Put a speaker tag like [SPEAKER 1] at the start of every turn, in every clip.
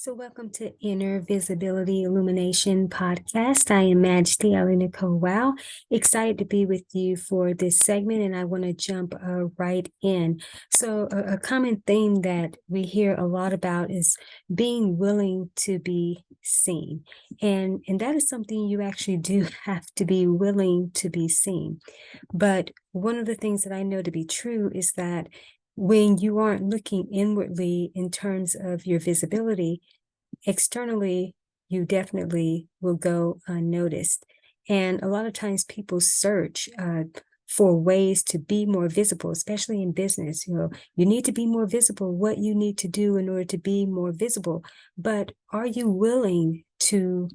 [SPEAKER 1] So, welcome to Inner Visibility Illumination Podcast. I am Majesty-ALL-MIGHTY. Wow, excited to be with you for this segment, and I want to jump right in. So, a common theme that we hear a lot about is being willing to be seen, and that is something you actually do have to be willing to be seen. But one of the things that I know to be true is that when you aren't looking inwardly in terms of your visibility, externally, you definitely will go unnoticed. And a lot of times people search for ways to be more visible, especially in business. You need to be more visible, what you need to do in order to be more visible. But are you willing to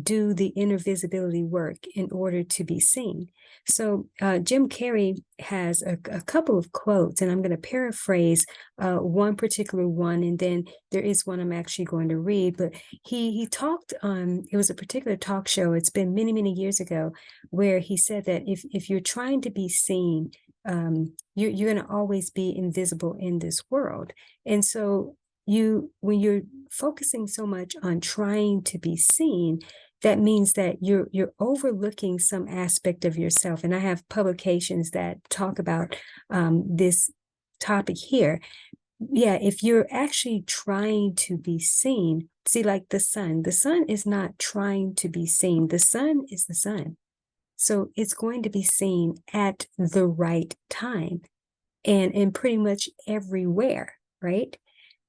[SPEAKER 1] do the inner visibility work in order to be seen? So Jim Carrey has a couple of quotes, and I'm going to paraphrase one particular one, and then there is one I'm actually going to read. But he talked on, it was a particular talk show, it's been many, many years ago, where he said that if you're trying to be seen, you're going to always be invisible in this world. And so when you're focusing so much on trying to be seen, that means that you're overlooking some aspect of yourself. And I have publications that talk about this topic here. Yeah, if you're actually trying to be seen, see, like the sun is not trying to be seen. The sun is the sun. So it's going to be seen at the right time and pretty much everywhere, right?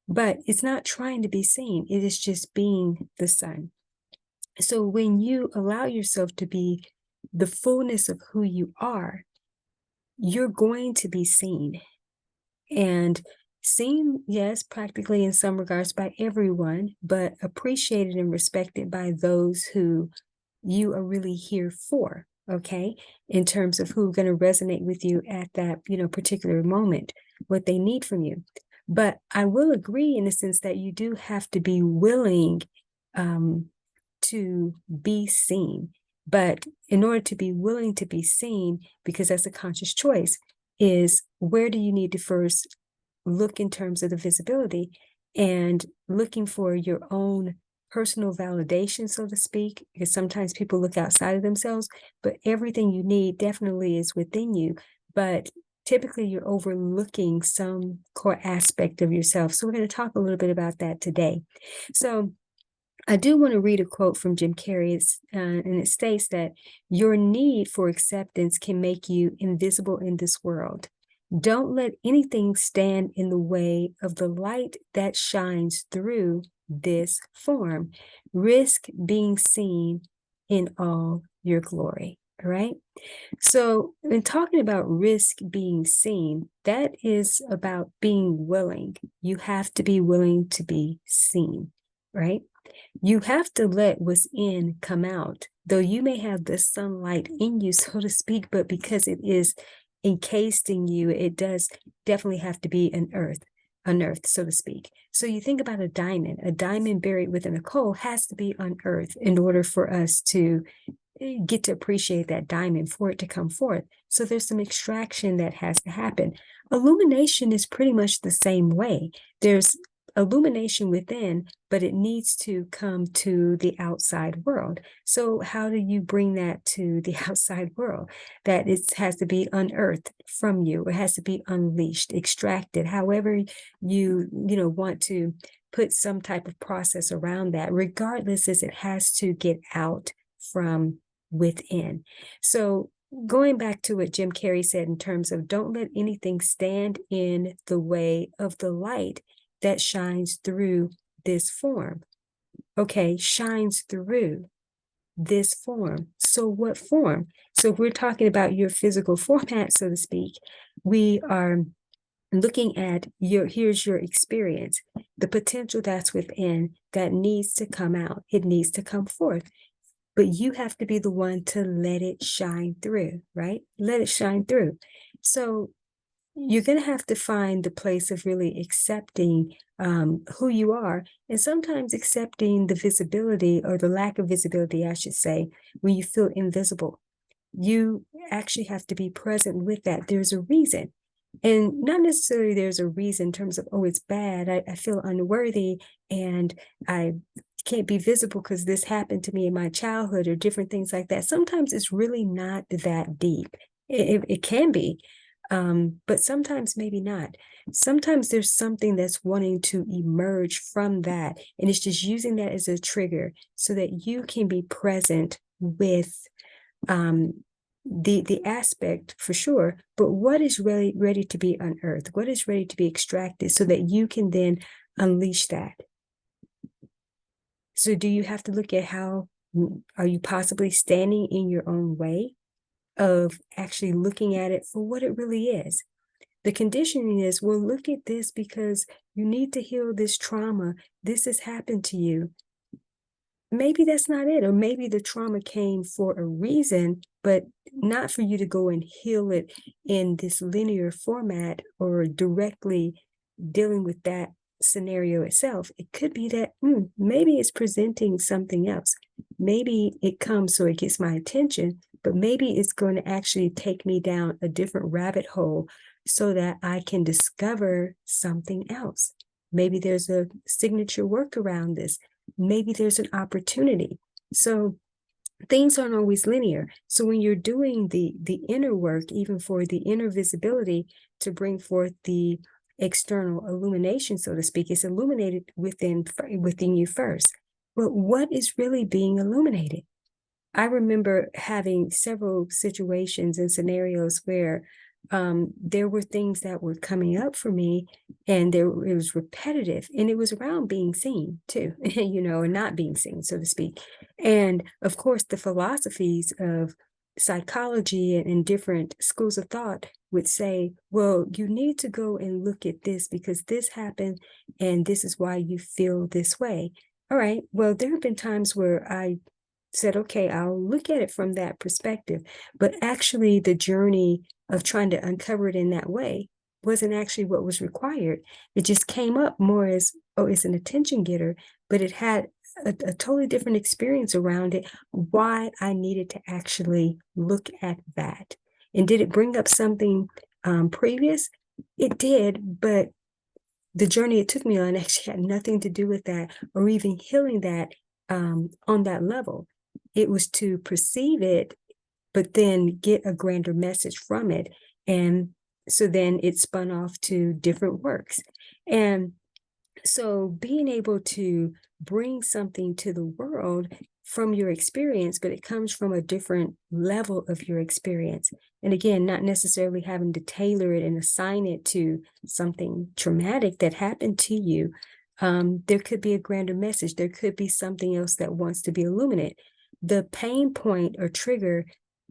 [SPEAKER 1] But it's not trying to be seen. It is just being the sun. So when you allow yourself to be the fullness of who you are, you're going to be seen. And seen, yes, practically in some regards by everyone, but appreciated and respected by those who you are really here for, okay? In terms of who's going to resonate with you at that, particular moment, what they need from you. But I will agree in the sense that you do have to be willing to be seen. But in order to be willing to be seen, because that's a conscious choice, is where do you need to first look in terms of the visibility and looking for your own personal validation, so to speak, because sometimes people look outside of themselves, but everything you need definitely is within you. But typically you're overlooking some core aspect of yourself. So we're going to talk a little bit about that today. So I do want to read a quote from Jim Carrey, and it states that your need for acceptance can make you invisible in this world. Don't let anything stand in the way of the light that shines through this form. Risk being seen in all your glory. All right. So, in talking about risk being seen, that is about being willing. You have to be willing to be seen, right? You have to let what's in come out, though you may have the sunlight in you, so to speak, but because it is encased in you, it does definitely have to be unearthed, so to speak. So you think about a diamond buried within a coal has to be unearthed in order for us to get to appreciate that diamond, for it to come forth. So there's some extraction that has to happen. Illumination is pretty much the same way. There's illumination within, but it needs to come to the outside world. So how do you bring that to the outside world? That it has to be unearthed from you. It has to be unleashed, extracted, however you want to put some type of process around that. Regardless, as it has to get out from within. So going back to what Jim Carrey said in terms of don't let anything stand in the way of the light that shines through this form. Okay, shines through this form. So what form? So if we're talking about your physical format, so to speak, we are looking at here's your experience, the potential that's within that needs to come out. It needs to come forth. But you have to be the one to let it shine through, right? Let it shine through. So you're going to have to find the place of really accepting who you are, and sometimes accepting the visibility or the lack of visibility, I should say, when you feel invisible. You actually have to be present with that. There's a reason. And not necessarily there's a reason in terms of, oh, it's bad. I feel unworthy and I can't be visible because this happened to me in my childhood or different things like that. Sometimes it's really not that deep. It can be, but sometimes maybe not. Sometimes there's something that's wanting to emerge from that, and it's just using that as a trigger so that you can be present with the aspect for sure, but what is really ready to be unearthed? What is ready to be extracted so that you can then unleash that? So do you have to look at how are you possibly standing in your own way of actually looking at it for what it really is? The conditioning is, well, look at this because you need to heal this trauma. This has happened to you. Maybe that's not it, or maybe the trauma came for a reason, but not for you to go and heal it in this linear format or directly dealing with that scenario itself. It could be that maybe it's presenting something else. Maybe it comes so it gets my attention, but maybe it's going to actually take me down a different rabbit hole so that I can discover something else. Maybe there's a signature work around this. Maybe there's an opportunity. So things aren't always linear. So when you're doing the inner work, even for the inner visibility to bring forth the external illumination, so to speak, it's illuminated within you first. But what is really being illuminated? I remember having several situations and scenarios where there were things that were coming up for me, and it was repetitive, and it was around being seen too, or not being seen, so to speak. And of course, the philosophies of psychology and different schools of thought would say, well, you need to go and look at this because this happened, and this is why you feel this way. All right, well, there have been times where I said, okay, I'll look at it from that perspective. But actually, the journey of trying to uncover it in that way wasn't actually what was required. It just came up more as, oh, it's an attention getter, but it had a totally different experience around it, why I needed to actually look at that. And did it bring up something previous? It did, but the journey it took me on actually had nothing to do with that or even healing that on that level. It was to perceive it, but then get a grander message from it. And so then it spun off to different works. And so being able to bring something to the world from your experience, but it comes from a different level of your experience. And again, not necessarily having to tailor it and assign it to something traumatic that happened to you. There could be a grander message. There could be something else that wants to be illuminated. The pain point or trigger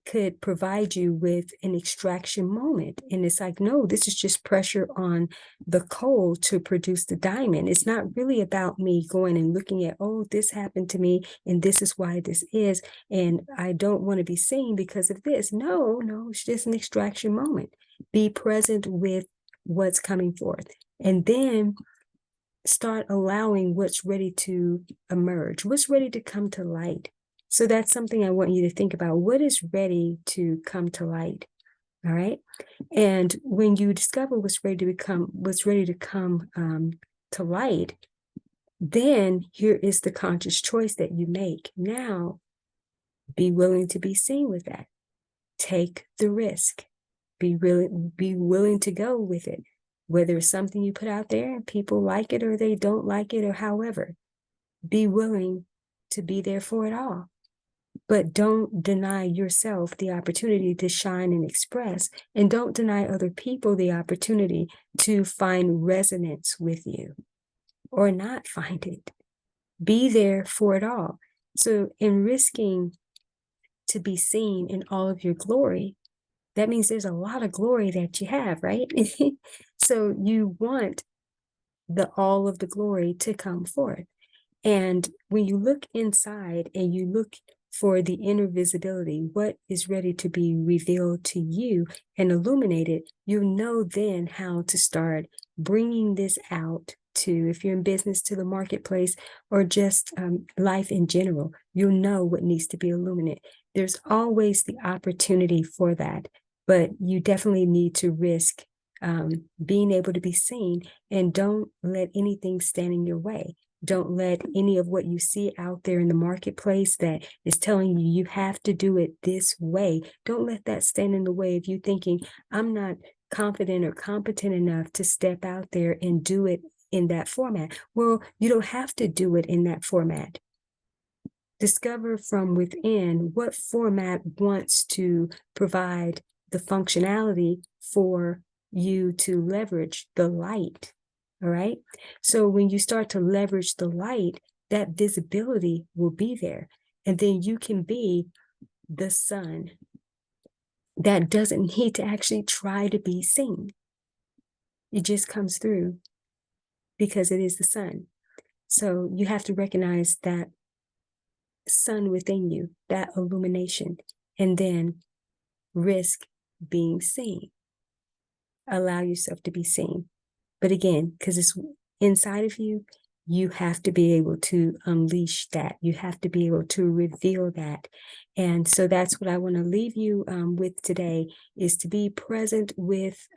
[SPEAKER 1] could provide you with an extraction moment. And it's like, no, this is just pressure on the coal to produce the diamond. It's not really about me going and looking at, oh, this happened to me and this is why this is. And I don't want to be seen because of this. No, it's just an extraction moment. Be present with what's coming forth. And then start allowing what's ready to emerge, what's ready to come to light. So that's something I want you to think about. What is ready to come to light? All right. And when you discover what's ready to come to light, then here is the conscious choice that you make. Now, be willing to be seen with that. Take the risk. Be willing to go with it. Whether it's something you put out there and people like it or they don't like it or however, be willing to be there for it all. But don't deny yourself the opportunity to shine and express, and don't deny other people the opportunity to find resonance with you or not find it. Be there for it all. So in risking to be seen in all of your glory, that means there's a lot of glory that you have, right? So you want all of the glory to come forth. And when you look inside and you look for the inner visibility, what is ready to be revealed to you and illuminated, you know then how to start bringing this out to, if you're in business, to the marketplace, or just life in general. You'll know what needs to be illuminated. There's always the opportunity for that, but you definitely need to risk being able to be seen, and don't let anything stand in your way. Don't let any of what you see out there in the marketplace that is telling you you have to do it this way. Don't let that stand in the way of you thinking, I'm not confident or competent enough to step out there and do it in that format. Well, you don't have to do it in that format. Discover from within what format wants to provide the functionality for you to leverage the light. All right. So when you start to leverage the light, that visibility will be there. And then you can be the sun that doesn't need to actually try to be seen. It just comes through because it is the sun. So you have to recognize that sun within you, that illumination, and then risk being seen. Allow yourself to be seen. But again, because it's inside of you, you have to be able to unleash that. You have to be able to reveal that. And so that's what I want to leave you with today, is to be present with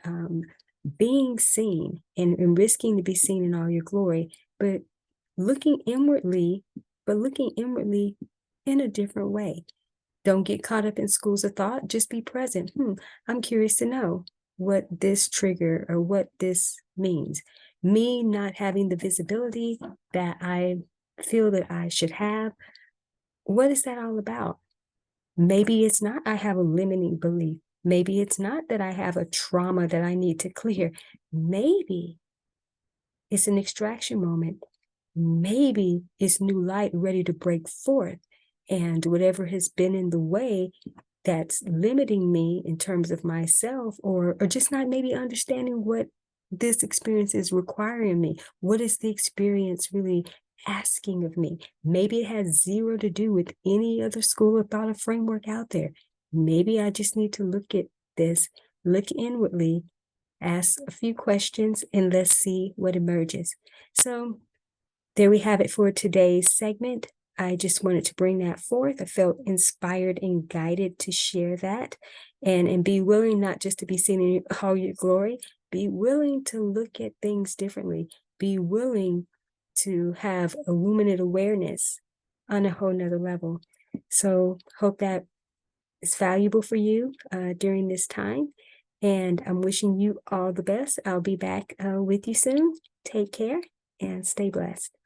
[SPEAKER 1] being seen and risking to be seen in all your glory, but looking inwardly in a different way. Don't get caught up in schools of thought. Just be present. I'm curious to know what this trigger or what this means. Me not having the visibility that I feel that I should have. What is that all about? Maybe it's not I have a limiting belief. Maybe it's not that I have a trauma that I need to clear. Maybe it's an extraction moment. Maybe it's new light ready to break forth. And whatever has been in the way that's limiting me in terms of myself, or just not maybe understanding what this experience is requiring me. What is the experience really asking of me? Maybe it has zero to do with any other school of thought or framework out there. Maybe I just need to look at this, look inwardly, ask a few questions, and let's see what emerges. So there we have it for today's segment. I just wanted to bring that forth. I felt inspired and guided to share that, and be willing not just to be seen in all your glory, be willing to look at things differently, be willing to have illuminate awareness on a whole nother level. So hope that is valuable for you during this time. And I'm wishing you all the best. I'll be back with you soon. Take care and stay blessed.